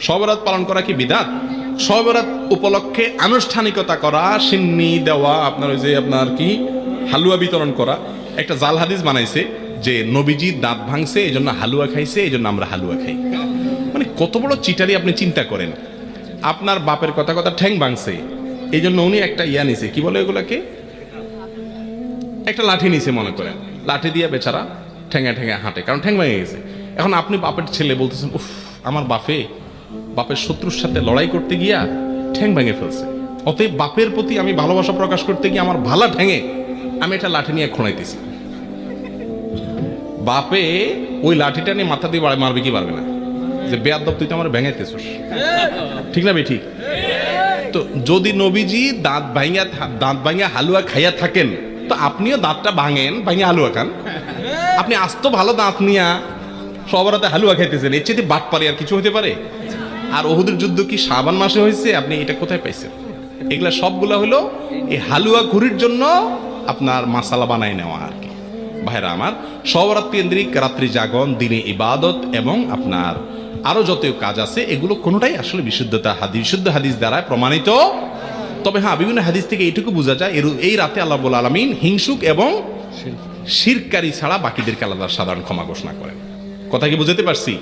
শবে বরাত পালন করা কি বিদআত? শবে বরাত উপলক্ষে আনুষ্ঠানিকতা করা, সিন্নি দেওয়া, আপনার ওই যে আপনার কি হালুয়া বিতরণ করা, একটা জাল হাদিস বানাইছে যে নবীজি দাঁত ভাঙছে এই জন্য হালুয়া খাইছে, এই জন্য আমরা হালুয়া খাই। মানে কত বড় চিটারি আপনি চিন্তা করেন। আপনার বাপের কথা কথা ঠ্যাং ভাঙছে এই জন্য উনি একটা ইয়া নিছে, কি বলে এগুলাকে, একটা লাঠি নিছে মনে করেন, লাঠি দিয়ে বেচারা ঠ্যাঙে ঠ্যাঙে হাঁটে, কারণ ঠ্যাং ভেঙে গেছে। এখন আপনি বাপের ছেলে বলতেছেন, উফ আমার বাপের শত্রুর সাথে লড়াই করতে গিয়া ঠ্যাং ভেঙে ফেলছে, অতএব বাপের প্রতি আমি ভালোবাসা প্রকাশ করতে গিয়ে আমার ভালা ঠ্যাঙে আমি একটা লাঠি নিয়ে খোঁড়াইতেছি। বাপে ওই লাঠিটা নিয়ে মাথা দিয়ে মারবে কি পারবে না, যে বেয়াদব তুই তো আমার ভেঙাইতেছিস, ঠিক না? ঠিক। তো যদি নবীজি দাঁত ভাঙিয়া হালুয়া খাইয়া থাকেন, তো আপনিও দাঁতটা ভাঙেন, ভাঙিয়া হালুয়া খান। আপনি আস্ত ভালো দাঁত নিয়া সবরাতে হালুয়া খাইতেছেন, এর চেয়ে বাটপারি আর কিছু হতে পারে? আর ওহুদের যুদ্ধ কি শাবান মাসে হয়েছে? আপনি এটা কোথায় পাইছেন? এগুলা সবগুলা হলো এই হালুয়া ঘুরির জন্য আপনার মাসালা বানাই নেওয়া আর কি। ভাইরা আমার, সবরাত কেন্দ্রিক রাত্রি জাগরণ, দিনে ইবাদত এবং আপনার আরো যত কাজ আছে, এগুলো কোনোটাই আসলে বিশুদ্ধ হাদিস দ্বারা প্রমাণিত। তবে হ্যাঁ, বিভিন্ন হাদিস থেকে এইটুকু বোঝা যায়, এই রাতে আল্লাহ রাব্বুল আলামিন হিংসুক এবং শিরকারী ছাড়া বাকিদেরকে আল্লাহ সাধারণ ক্ষমা ঘোষণা করেন। কথা কি বুঝাতে পারছি?